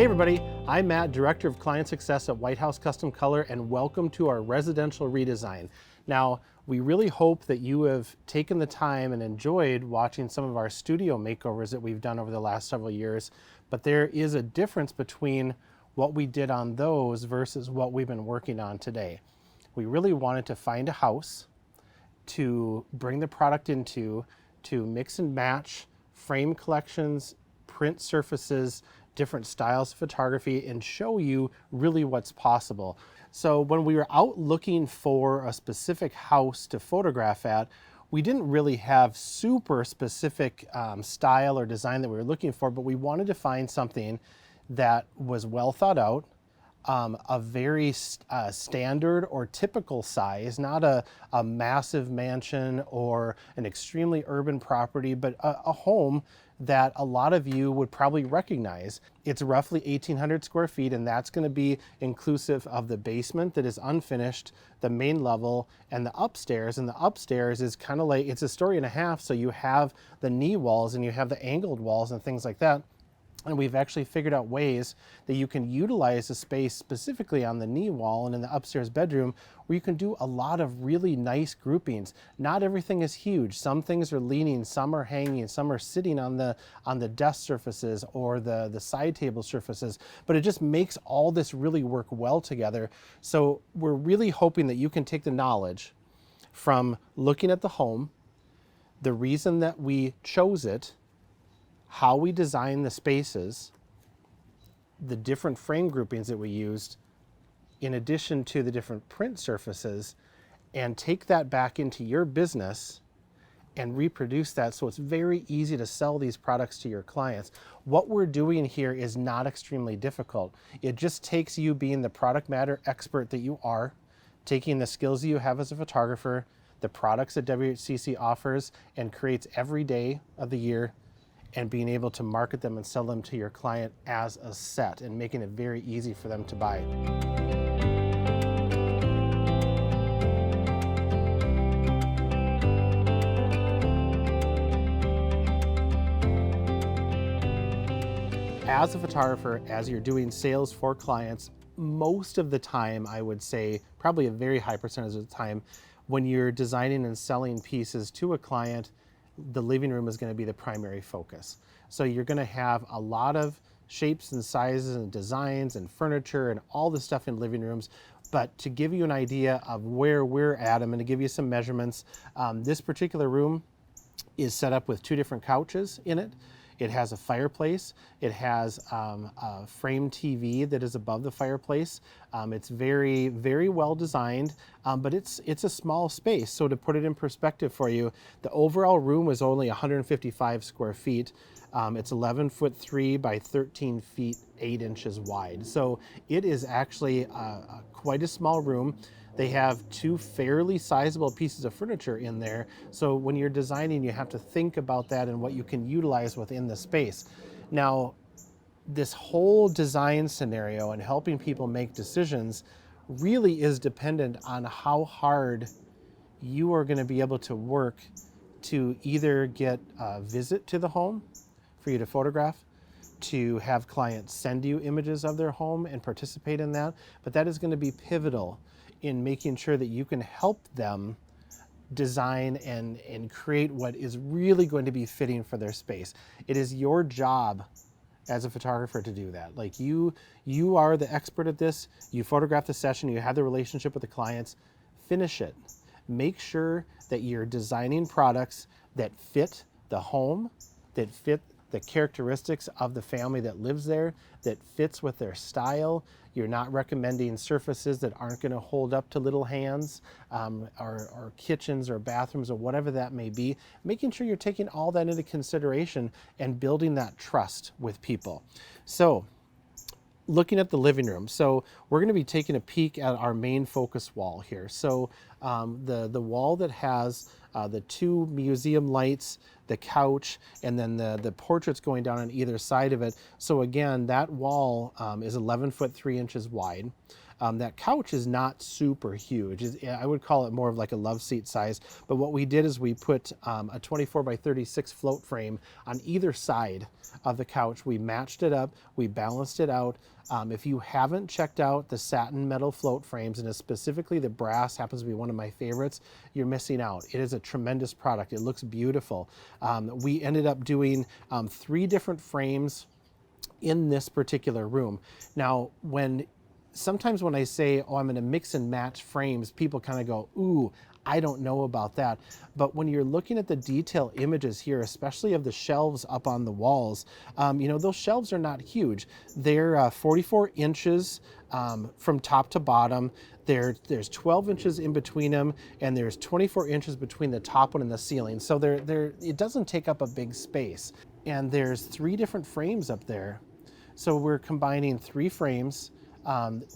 Hey everybody, I'm Matt, Director of Client Success at White House Custom Color, and welcome to our residential redesign. Now, we really hope that you have taken the time and enjoyed watching some of our studio makeovers that we've done over the last several years, but there is a difference between what we did on those versus what we've been working on today. We really wanted to find a house to bring the product into, to mix and match frame collections, print surfaces, different styles of photography, and show you really what's possible. So when we were out looking for a specific house to photograph at, we didn't really have super specific style or design that we were looking for, but we wanted to find something that was well thought out, a very standard or typical size, not a massive mansion or an extremely urban property, but a home that a lot of you would probably recognize. It's roughly 1,800 square feet, and that's going to be inclusive of the basement that is unfinished, the main level, and the upstairs. And the upstairs is kind of like, it's a story and a half, so you have the knee walls and you have the angled walls and things like that. And we've actually figured out ways that you can utilize the space specifically on the knee wall and in the upstairs bedroom, where you can do a lot of really nice groupings. Not everything is huge. Some things are leaning, some are hanging, some are sitting on the desk surfaces or the side table surfaces, but it just makes all this really work well together. So we're really hoping that you can take the knowledge from looking at the home, the reason that we chose it, how we design the spaces, the different frame groupings that we used, in addition to the different print surfaces, and take that back into your business and reproduce that so it's very easy to sell these products to your clients. What we're doing here is not extremely difficult. It just takes you being the product matter expert that you are, taking the skills that you have as a photographer, the products that WHCC offers and creates every day of the year, and being able to market them and sell them to your client as a set and making it very easy for them to buy. As a photographer, as you're doing sales for clients, most of the time, I would say probably a very high percentage of the time, when you're designing and selling pieces to a client, the living room is going to be the primary focus. So you're going to have a lot of shapes and sizes and designs and furniture and all the stuff in living rooms. But to give you an idea of where we're at, I'm going to give you some measurements. This particular room is set up with 2 different couches in it. It has a fireplace. It has a frame TV that is above the fireplace. It's very, very well designed, but it's a small space. So to put it in perspective for you, the overall room is only 155 square feet. It's 11'3" by 13 feet 8 inches wide. So it is actually quite a small room. They have 2 fairly sizable pieces of furniture in there. So when you're designing, you have to think about that and what you can utilize within the space. Now, this whole design scenario and helping people make decisions really is dependent on how hard you are going to be able to work to either get a visit to the home for you to photograph, to have clients send you images of their home and participate in that. But that is going to be pivotal in making sure that you can help them design and create what is really going to be fitting for their space. It is your job as a photographer to do that. Like you are the expert at this. You photograph the session, you have the relationship with the clients, finish it. Make sure that you're designing products that fit the home, that fit the characteristics of the family that lives there, that fits with their style. You're not recommending surfaces that aren't going to hold up to little hands, or kitchens or bathrooms or whatever that may be. Making sure you're taking all that into consideration and building that trust with people. So looking at the living room. So we're going to be taking a peek at our main focus wall here. So the wall that has the 2 museum lights, the couch, and then the portraits going down on either side of it. So again, that wall is 11'3" wide. That couch is not super huge. I would call it more of like a love seat size. But what we did is we put a 24 by 36 float frame on either side of the couch. We matched it up, we balanced it out. If you haven't checked out the satin metal float frames, and specifically the brass happens to be one of my favorites, you're missing out. It is a tremendous product. It looks beautiful. We ended up doing 3 different frames in this particular room. Now, sometimes when I say, oh, I'm going to mix and match frames, people kind of go, ooh, I don't know about that. But when you're looking at the detail images here, especially of the shelves up on the walls, you know, those shelves are not huge. They're 44 inches from top to bottom. There's 12 inches in between them, and there's 24 inches between the top one and the ceiling. So it doesn't take up a big space. And there's 3 different frames up there. So we're combining 3 frames.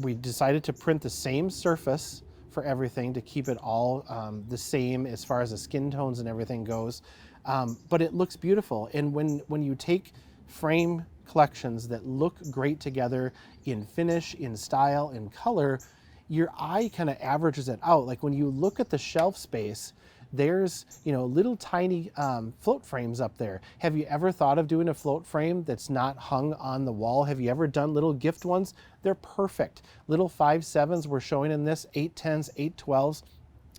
We decided to print the same surface for everything to keep it all the same as far as the skin tones and everything goes. But it looks beautiful. And when you take frame collections that look great together in finish, in style, in color, your eye kind of averages it out. Like when you look at the shelf space, there's, you know, little tiny float frames up there. Have you ever thought of doing a float frame that's not hung on the wall? Have you ever done little gift ones? They're perfect. Little 5/7s we're showing in this, 8/10s, 8/12s.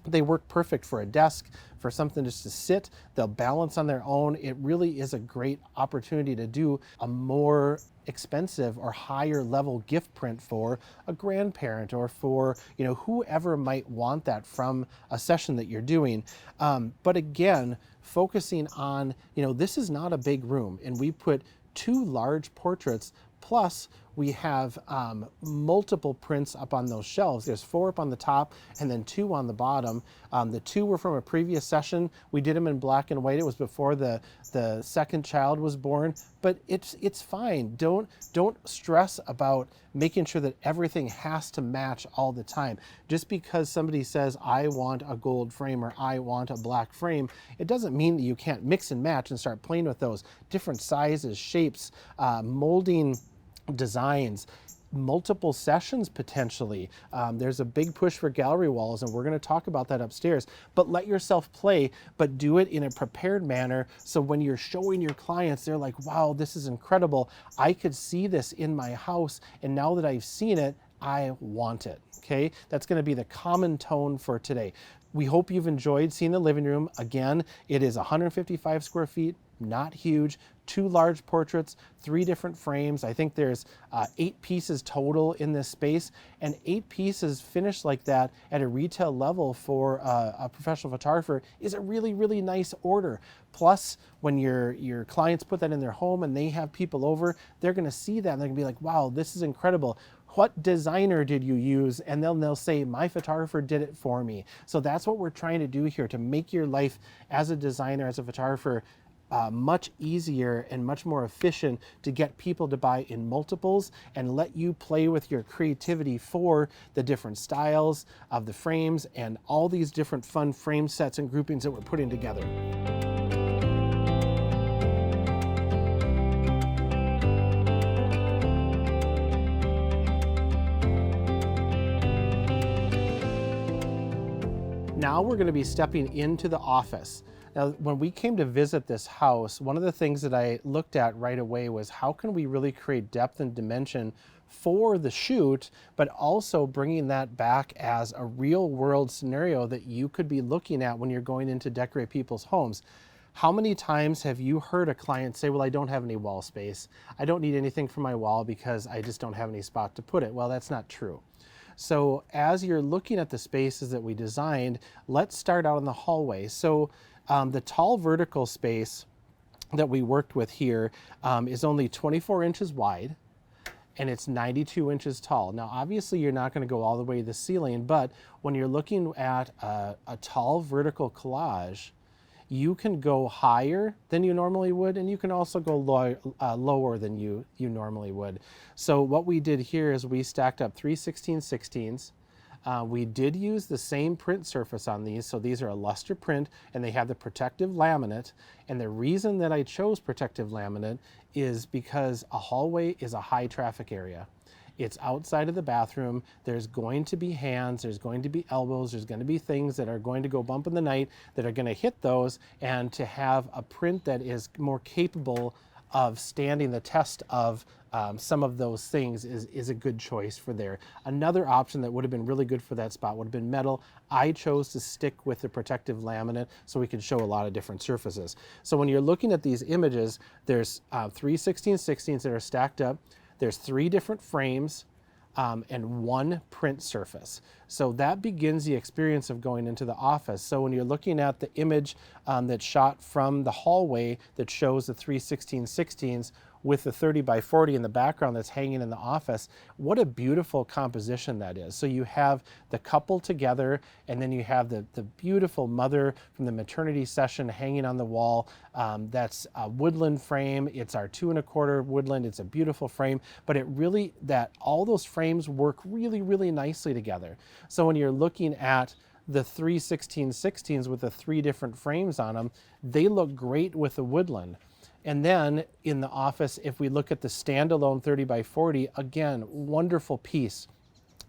They work perfect for a desk, for something just to sit. They'll balance on their own. It really is a great opportunity to do a more expensive or higher level gift print for a grandparent or for, you know, whoever might want that from a session that you're doing. But again, focusing on, you know, this is not a big room, and we put 2 large portraits, plus we have multiple prints up on those shelves. There's 4 up on the top and then 2 on the bottom. The 2 were from a previous session. We did them in black and white. It was before the second child was born, but it's fine. Don't stress about making sure that everything has to match all the time. Just because somebody says, I want a gold frame or I want a black frame, it doesn't mean that you can't mix and match and start playing with those different sizes, shapes, molding designs, multiple sessions potentially. There's a big push for gallery walls, and we're going to talk about that upstairs. But let yourself play, but do it in a prepared manner, so when you're showing your clients, they're like, wow, this is incredible. I could see this in my house, and now that I've seen it, I want it. Okay, that's going to be the common tone for today. We hope you've enjoyed seeing the living room. Again, it is 155 square feet, not huge, 2 large portraits, 3 different frames. I think there's 8 pieces total in this space, and 8 pieces finished like that at a retail level for a professional photographer is a really, really nice order. Plus, when your clients put that in their home and they have people over, they're gonna see that and they're gonna be like, wow, this is incredible. What designer did you use? And they'll say, my photographer did it for me. So that's what we're trying to do here, to make your life as a designer, as a photographer, much easier and much more efficient, to get people to buy in multiples and let you play with your creativity for the different styles of the frames and all these different fun frame sets and groupings that we're putting together. Now we're going to be stepping into the office. Now, when we came to visit this house, one of the things that I looked at right away was, how can we really create depth and dimension for the shoot, but also bringing that back as a real world scenario that you could be looking at when you're going in to decorate people's homes. How many times have you heard a client say, well, I don't have any wall space. I don't need anything for my wall because I just don't have any spot to put it. Well, that's not true. So as you're looking at the spaces that we designed, let's start out in the hallway. So the tall vertical space that we worked with here is only 24 inches wide, and it's 92 inches tall. Now, obviously you're not going to go all the way to the ceiling, but when you're looking at a tall vertical collage, you can go higher than you normally would, and you can also go lower than you normally would. So what we did here is we stacked up 3 16/16s. We did use the same print surface on these, so these are a luster print, and they have the protective laminate. And the reason that I chose protective laminate is because a hallway is a high traffic area. It's outside of the bathroom. There's going to be hands, there's going to be elbows, there's going to be things that are going to go bump in the night that are going to hit those, and to have a print that is more capable of standing the test of some of those things is a good choice for there. Another option that would have been really good for that spot would have been metal. I chose to stick with the protective laminate so we could show a lot of different surfaces. So when you're looking at these images, there's 3 16/16s that are stacked up. There's 3 different frames and 1 print surface. So that begins the experience of going into the office. So when you're looking at the image that's shot from the hallway that shows the 3 16/16s with the 30 by 40 in the background that's hanging in the office, what a beautiful composition that is. So you have the couple together, and then you have the beautiful mother from the maternity session hanging on the wall. That's a woodland frame. It's our 2 1/4 woodland. It's a beautiful frame, but it really, all those frames work really, really nicely together. So when you're looking at the 3 16/16s with the 3 different frames on them, they look great with the woodland. And then in the office, if we look at the standalone 30 by 40, again, wonderful piece.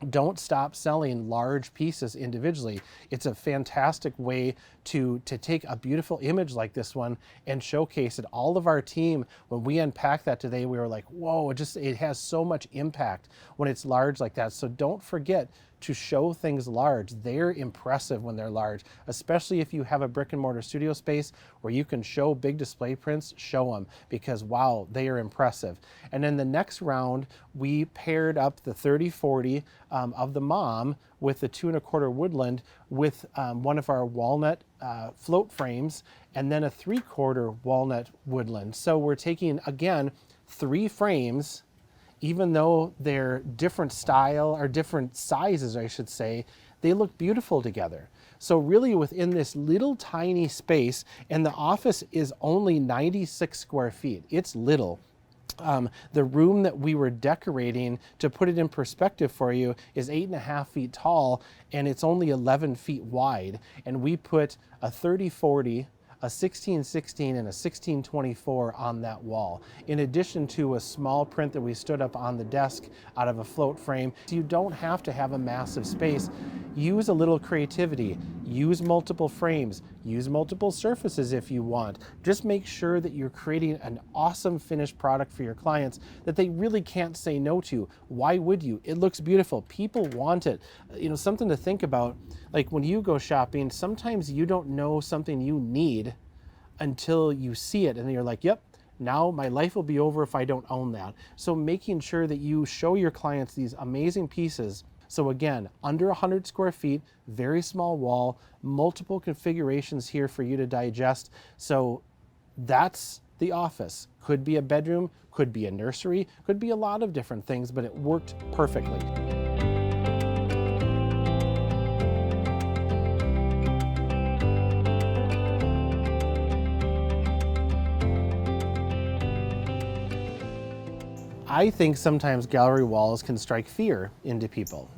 Don't stop selling large pieces individually. It's a fantastic way to take a beautiful image like this one and showcase it. All of our team, when we unpacked that today, we were like, whoa, it has so much impact when it's large like that. So don't forget to show things large. They're impressive when they're large, especially if you have a brick and mortar studio space where you can show big display prints. Show them, because wow, they are impressive. And then the next round, we paired up the 30/40 of the mom with the 2 1/4 woodland with one of our walnut float frames, and then a 3/4 walnut woodland. So we're taking, again, 3 frames. Even though they're different style or different sizes, I should say, they look beautiful together. So really within this little tiny space, and the office is only 96 square feet. It's little. The room that we were decorating, to put it in perspective for you, is 8.5 feet tall, and it's only 11 feet wide. And we put a 30/40, a 16/16, and a 16/24 on that wall, in addition to a small print that we stood up on the desk out of a float frame. So you don't have to have a massive space. Use a little creativity, use multiple frames, use multiple surfaces if you want. Just make sure that you're creating an awesome finished product for your clients that they really can't say no to. Why would you? It looks beautiful. People want it. You know, something to think about, like when you go shopping, sometimes you don't know something you need until you see it, and then you're like, yep, now my life will be over if I don't own that. So making sure that you show your clients these amazing pieces. So again, under 100 square feet, very small wall, multiple configurations here for you to digest. So that's the office. Could be a bedroom, could be a nursery, could be a lot of different things, but it worked perfectly. I think sometimes gallery walls can strike fear into people.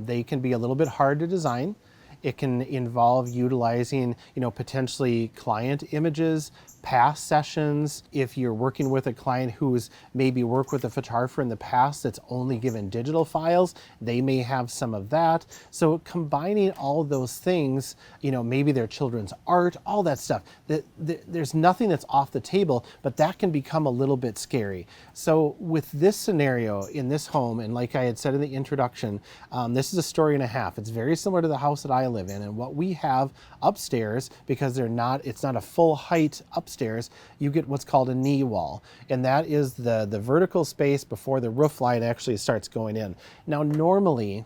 They can be a little bit hard to design. It can involve utilizing, potentially client images, past sessions. If you're working with a client who's maybe worked with a photographer in the past that's only given digital files, they may have some of that. So combining all of those things, maybe their children's art, all that stuff, there's nothing that's off the table, but that can become a little bit scary. So with this scenario in this home, and like I had said in the introduction, this is a story and a half. It's very similar to the house that I live in, and what we have upstairs, because it's not a full height upstairs, you get what's called a knee wall, and that is the vertical space before the roof line actually starts going in. Now normally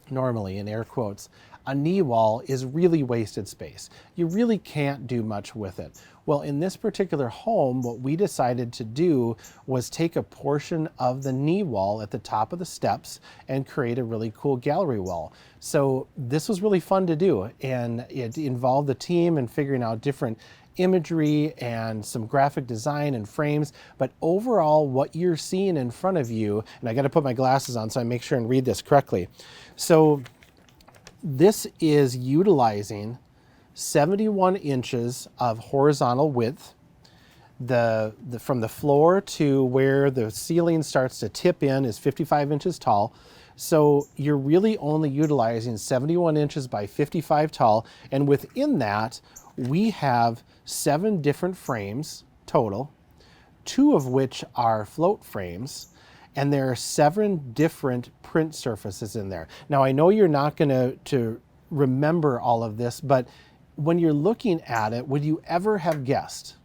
in air quotes, a knee wall is really wasted space. You really can't do much with it. Well, in this particular home, what we decided to do was take a portion of the knee wall at the top of the steps and create a really cool gallery wall. So this was really fun to do, and it involved the team in figuring out different imagery and some graphic design and frames. But overall, what you're seeing in front of you, and I got to put my glasses on so I make sure and read this correctly. So this is utilizing 71 inches of horizontal width. from the floor to where the ceiling starts to tip in is 55 inches tall. So you're really only utilizing 71 inches by 55 tall. And within that, we have 7 different frames total, 2 of which are float frames. And there are 7 different print surfaces in there. Now, I know you're not going to remember all of this, but when you're looking at it, would you ever have guessed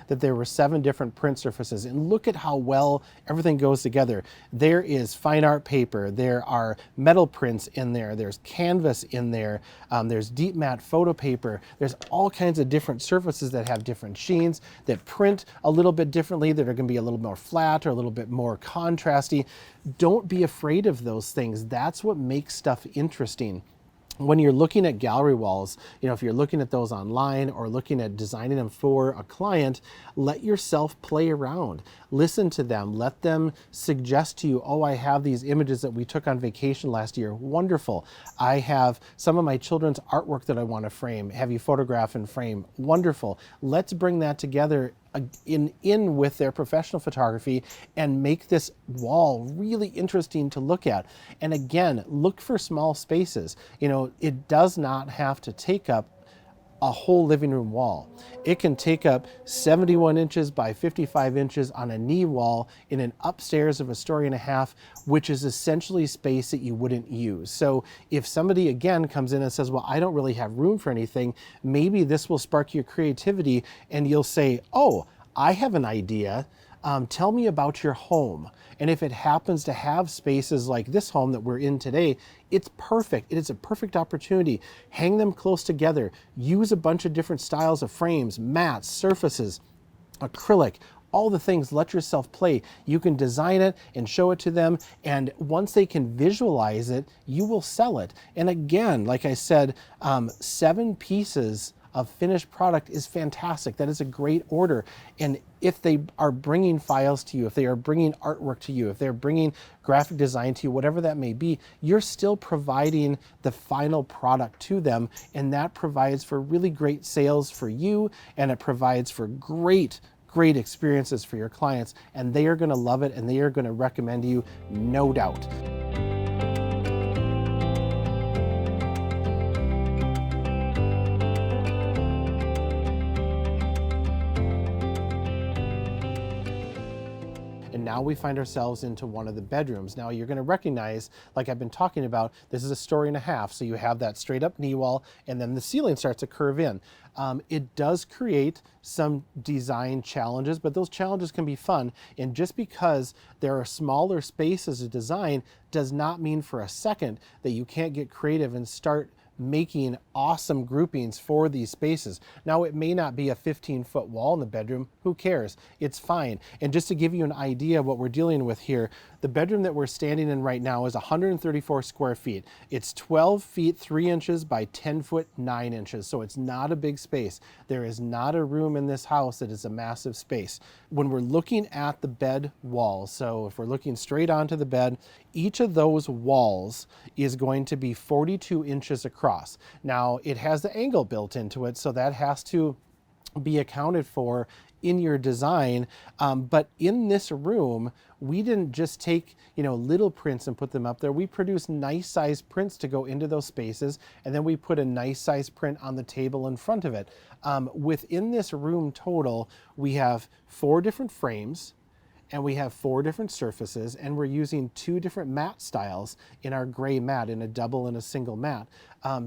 that there were 7 different print surfaces? And look at how well everything goes together. There is fine art paper, there are metal prints in there, there's canvas in there, there's deep matte photo paper, there's all kinds of different surfaces that have different sheens, that print a little bit differently, that are gonna be a little more flat or a little bit more contrasty. Don't be afraid of those things. That's what makes stuff interesting. When you're looking at gallery walls, if you're looking at those online or looking at designing them for a client, let yourself play around. Listen to them. Let them suggest to you, oh, I have these images that we took on vacation last year. Wonderful. I have some of my children's artwork that I want to frame. Have you photograph and frame? Wonderful. Let's bring that together in with their professional photography and make this wall really interesting to look at. And again, look for small spaces. It does not have to take up a whole living room wall. It can take up 71 inches by 55 inches on a knee wall in an upstairs of a story and a half, which is essentially space that you wouldn't use. So if somebody again comes in and says, well, I don't really have room for anything, maybe this will spark your creativity and you'll say, oh, I have an idea. Tell me about your home. And if it happens to have spaces like this home that we're in today, it's perfect. It is a perfect opportunity. Hang them close together. Use a bunch of different styles of frames, mats, surfaces, acrylic, all the things. Let yourself play. You can design it and show it to them. And once they can visualize it, you will sell it. And again, like I said, 7 pieces of finished product is fantastic. That is a great order. And if they are bringing files to you, if they are bringing artwork to you, if they're bringing graphic design to you, whatever that may be, you're still providing the final product to them. And that provides for really great sales for you, and it provides for great experiences for your clients. And they are going to love it, and they are going to recommend you, no doubt. And now we find ourselves into one of the bedrooms. Now you're going to recognize, like I've been talking about, this is a story and a half. So you have that straight up knee wall, and then the ceiling starts to curve in. It does create some design challenges, but those challenges can be fun. And just because there are smaller spaces to design does not mean for a second that you can't get creative and start making awesome groupings for these spaces. Now, it may not be a 15-foot wall in the bedroom. Who cares? It's fine. And just to give you an idea of what we're dealing with here, the bedroom that we're standing in right now is 134 square feet. It's 12 feet 3 inches by 10 foot 9 inches. So it's not a big space. There is not a room in this house that is a massive space. When we're looking at the bed walls, so if we're looking straight onto the bed, each of those walls is going to be 42 inches across. Now, it has the angle built into it, so that has to be accounted for in your design. But in this room, we didn't just take, little prints and put them up there. We produced nice size prints to go into those spaces, and then we put a nice size print on the table in front of it. Within this room total, we have 4 different frames, and we have 4 different surfaces, and we're using 2 different mat styles in our gray mat, in a double and a single mat.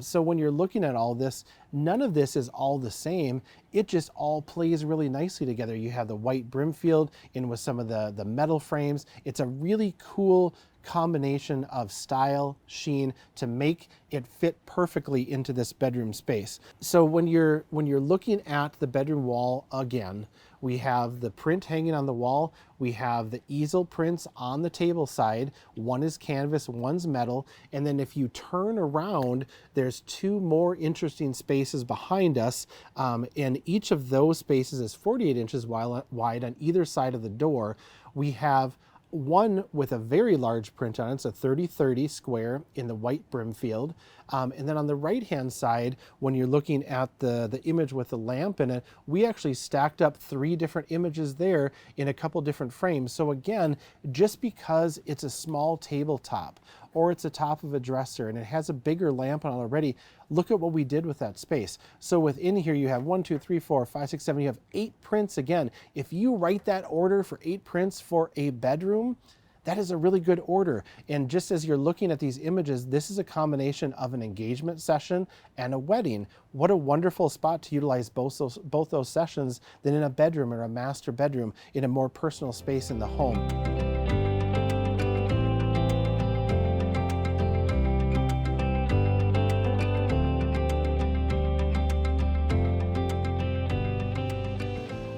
So when you're looking at all this, none of this is all the same. It just all plays really nicely together. You have the white Brimfield in with some of the metal frames. It's a really cool combination of style, sheen, to make it fit perfectly into this bedroom space. So when you're looking at the bedroom wall again, we have the print hanging on the wall. We have the easel prints on the table side. One is canvas, one's metal. And then if you turn around, there's 2 more interesting spaces behind us. And each of those spaces is 48 inches wide on either side of the door. We have one with a very large print on it. It's a 30-30 square in the white Brimfield. And then on the right-hand side, when you're looking at the image with the lamp in it, we actually stacked up 3 different images there in a couple different frames. So again, just because it's a small tabletop or it's a top of a dresser and it has a bigger lamp on it already, look at what we did with that space. So within here you have 1, 2, 3, 4, 5, 6, 7, you have 8 prints. Again, if you write that order for 8 prints for a bedroom, that is a really good order. And just as you're looking at these images, this is a combination of an engagement session and a wedding. What a wonderful spot to utilize both those sessions than in a bedroom or a master bedroom in a more personal space in the home.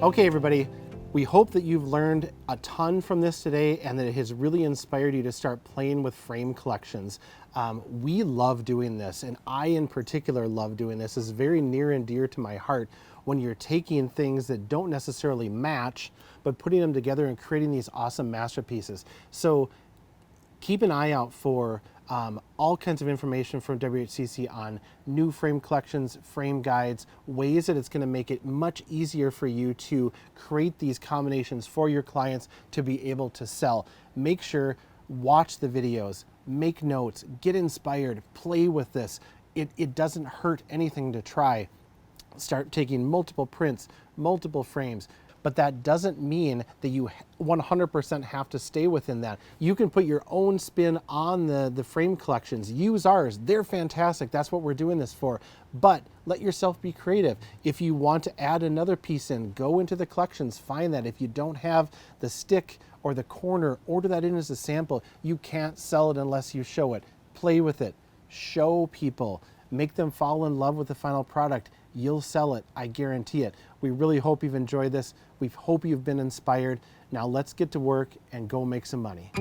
Okay, everybody. We hope that you've learned a ton from this today and that it has really inspired you to start playing with frame collections. We love doing this, and I in particular love doing this. It's very near and dear to my heart when you're taking things that don't necessarily match, but putting them together and creating these awesome masterpieces. So keep an eye out for all kinds of information from WHCC on new frame collections, frame guides, ways that it's going to make it much easier for you to create these combinations for your clients to be able to sell. Make sure, watch the videos, make notes, get inspired, play with this. It doesn't hurt anything to try. Start taking multiple prints, multiple frames. But that doesn't mean that you 100% have to stay within that. You can put your own spin on the frame collections. Use ours. They're fantastic. That's what we're doing this for. But let yourself be creative. If you want to add another piece in, go into the collections, find that. If you don't have the stick or the corner, order that in as a sample. You can't sell it unless you show it. Play with it. Show people. Make them fall in love with the final product. You'll sell it, I guarantee it. We really hope you've enjoyed this. We hope you've been inspired. Now let's get to work and go make some money.